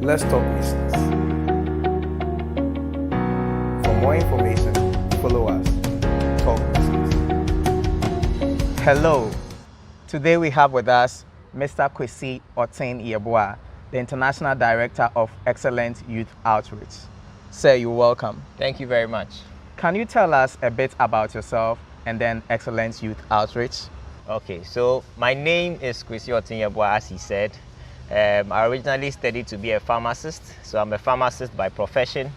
Let's talk missions. For more information, follow us. Talk Missions. Hello. Today we have with us Mr. Kwesi Oteng, the International Director of Excellent Youth Outreach. Sir, you're welcome. Thank you very much. Can you tell us a bit about yourself and then Excellent Youth Outreach? Okay, so my name is Kwesi Oteng, as he said. I originally studied to be a pharmacist, so I'm a pharmacist by profession.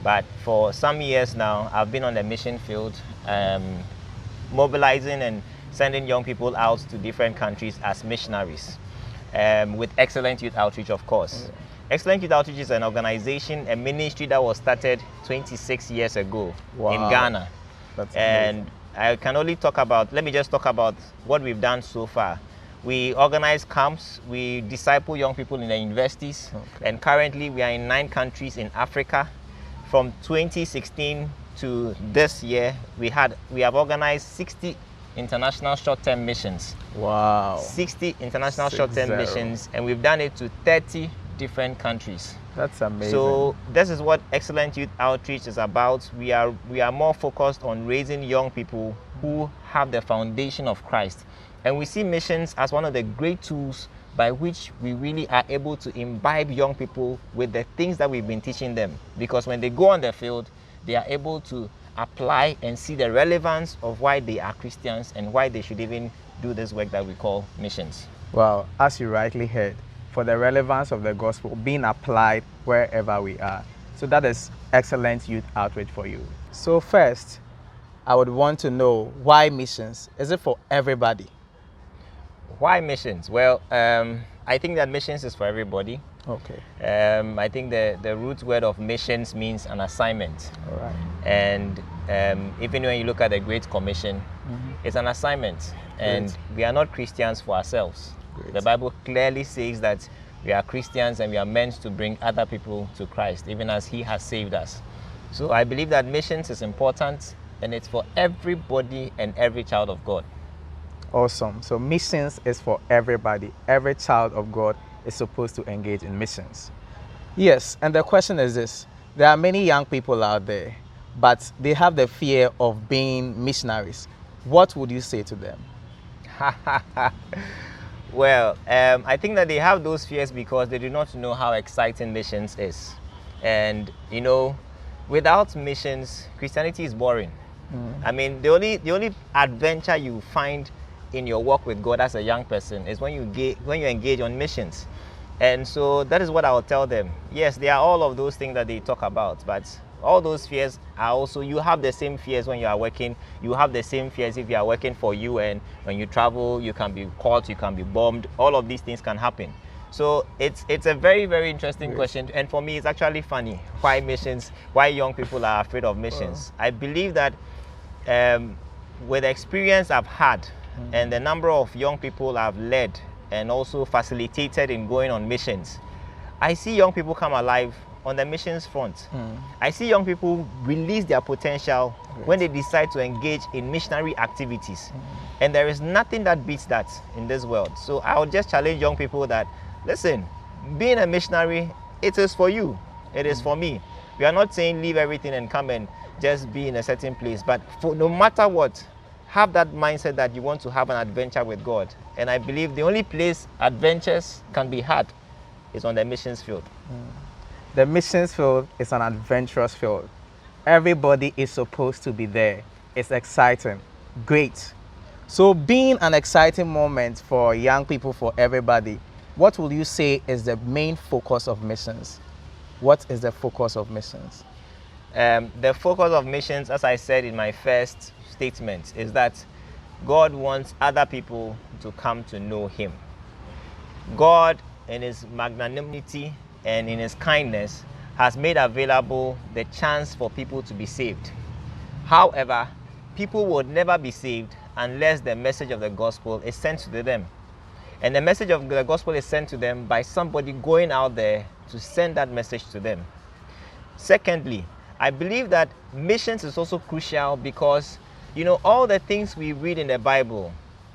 But for some years now, I've been on the mission field, mobilizing and sending young people out to different countries as missionaries, with Excellent Youth Outreach, of course. Excellent Youth Outreach is an organization, a ministry that was started 26 years ago in Ghana. That's and I can only talk about, let me just talk about what we've done so far. We organize camps, we disciple young people in the universities, and currently we are in 9 countries in Africa. From 2016 to this year, we have organized 60 international short-term missions. Wow. 60 international short-term missions, and we've done it to 30 different countries. That's amazing. So this is what Excellent Youth Outreach is about. We are more focused on raising young people who have the foundation of Christ. And we see missions as one of the great tools by which we really are able to imbibe young people with the things that we've been teaching them. Because when they go on the field, they are able to apply and see the relevance of why they are Christians and why they should even do this work that we call missions. Well, as you rightly heard, for the relevance of the gospel being applied wherever we are. So that is Excellent Youth Outreach for you. So first, I would want to know, why missions? Is it for everybody? Why missions? Well, I think that missions is for everybody. Okay. I think the root word of missions means an assignment. All right. And even when you look at the Great Commission, it's an assignment. And we are not Christians for ourselves. Great. The Bible clearly says that we are Christians and we are meant to bring other people to Christ, even as He has saved us. So I believe that missions is important, and it's for everybody and every child of God. Awesome. So missions is for everybody. Every child of God is supposed to engage in missions. Yes, and the question is this. There are many young people out there, but they have the fear of being missionaries. What would you say to them? Well, I think that they have those fears because they do not know how exciting missions is. And, you know, without missions, Christianity is boring. I mean, the only adventure you find in your walk with God as a young person is when you engage on missions. And so that is what I will tell them. Yes, there are all of those things that they talk about, but all those fears are also, you have the same fears when you are working. You have the same fears if you are working for you, and when you travel, you can be caught, you can be bombed. All of these things can happen. So it's a very, very interesting question. And for me, it's actually funny. Why missions? Why young people are afraid of missions? I believe that with the experience I've had, and the number of young people I've led and also facilitated in going on missions, I see young people come alive on the missions front. I see young people release their potential when they decide to engage in missionary activities. And there is nothing that beats that in this world. So I would just challenge young people that, listen, being a missionary, it is for you. It is for me. We are not saying leave everything and come and just be in a certain place. But for no matter what, have that mindset that you want to have an adventure with God. And I believe the only place adventures can be had is on the missions field. The missions field is an adventurous field. Everybody is supposed to be there. It's exciting. Great. So being an exciting moment for young people, for everybody, what will you say is the main focus of missions? What is the focus of missions? The focus of missions, as I said in my first statement, is that God wants other people to come to know Him. God, in His magnanimity and in His kindness, has made available the chance for people to be saved. However, people would never be saved unless the message of the gospel is sent to them. And the message of the gospel is sent to them by somebody going out there to send that message to them. Secondly, I believe that missions is also crucial because, you know, all the things we read in the Bible,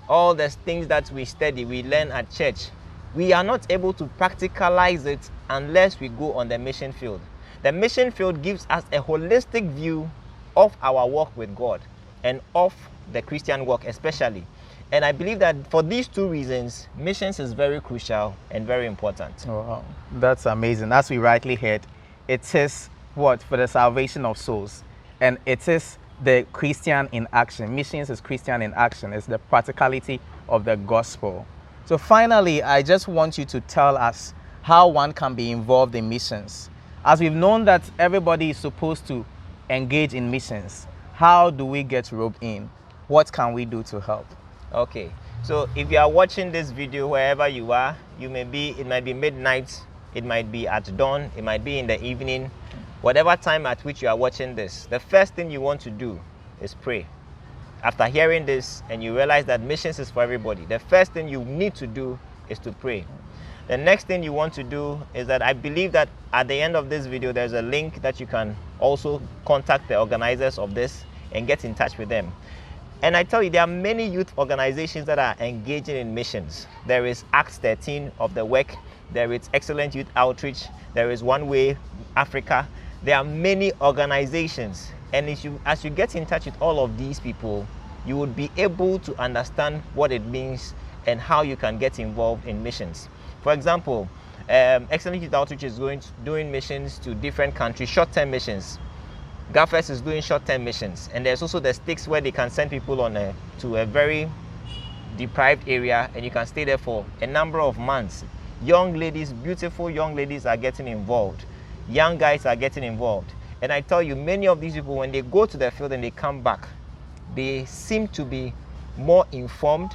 all the things that we study, we learn at church, we are not able to practicalize it unless we go on the mission field. The mission field gives us a holistic view of our walk with God and of the Christian walk especially. And I believe that for these two reasons, missions is very crucial and very important. Oh, wow. That's amazing. As we rightly heard, it is what? For the salvation of souls. And it is the Christian in action. Missions is Christian in action. It's the practicality of the gospel. So finally, I just want you to tell us how one can be involved in missions. As we've known that everybody is supposed to engage in missions, how do we get roped in? What can we do to help? Okay, so if you are watching this video wherever you are, it might be midnight, it might be at dawn, it might be in the evening, whatever time at which you are watching this, the first thing you want to do is pray. After hearing this and you realize that missions is for everybody, the first thing you need to do is to pray. The next thing you want to do is that I believe that at the end of this video, there's a link that you can also contact the organizers of this and get in touch with them. And I tell you, there are many youth organizations that are engaging in missions. There is Acts 13 of the work. There is Excellent Youth Outreach. There is One Way Africa. There are many organizations. And as you get in touch with all of these people, you would be able to understand what it means and how you can get involved in missions. For example, Excellent Youth Outreach is doing missions to different countries, short-term missions. GAFES is doing short-term missions, and there's also the sticks where they can send people to a very deprived area, and you can stay there for a number of months. Young ladies, beautiful young ladies are getting involved. Young guys are getting involved. And I tell you, many of these people, when they go to the field and they come back, they seem to be more informed,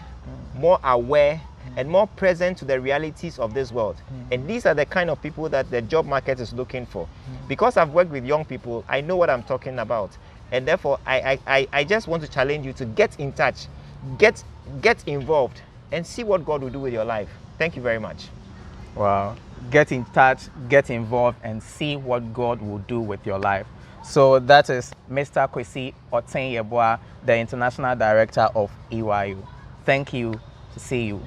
more aware, and more present to the realities of this world. And these are the kind of people that the job market is looking for. Because I've worked with young people, I know what I'm talking about. And therefore, I just want to challenge you to get in touch, get involved, and see what God will do with your life. Thank you very much. Wow. Get in touch, get involved, and see what God will do with your life. So that is Mr. Kwesi Oteng, the International Director of EYU. Thank you. See you.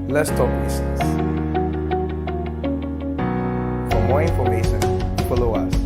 Let's talk missions. For more information, follow us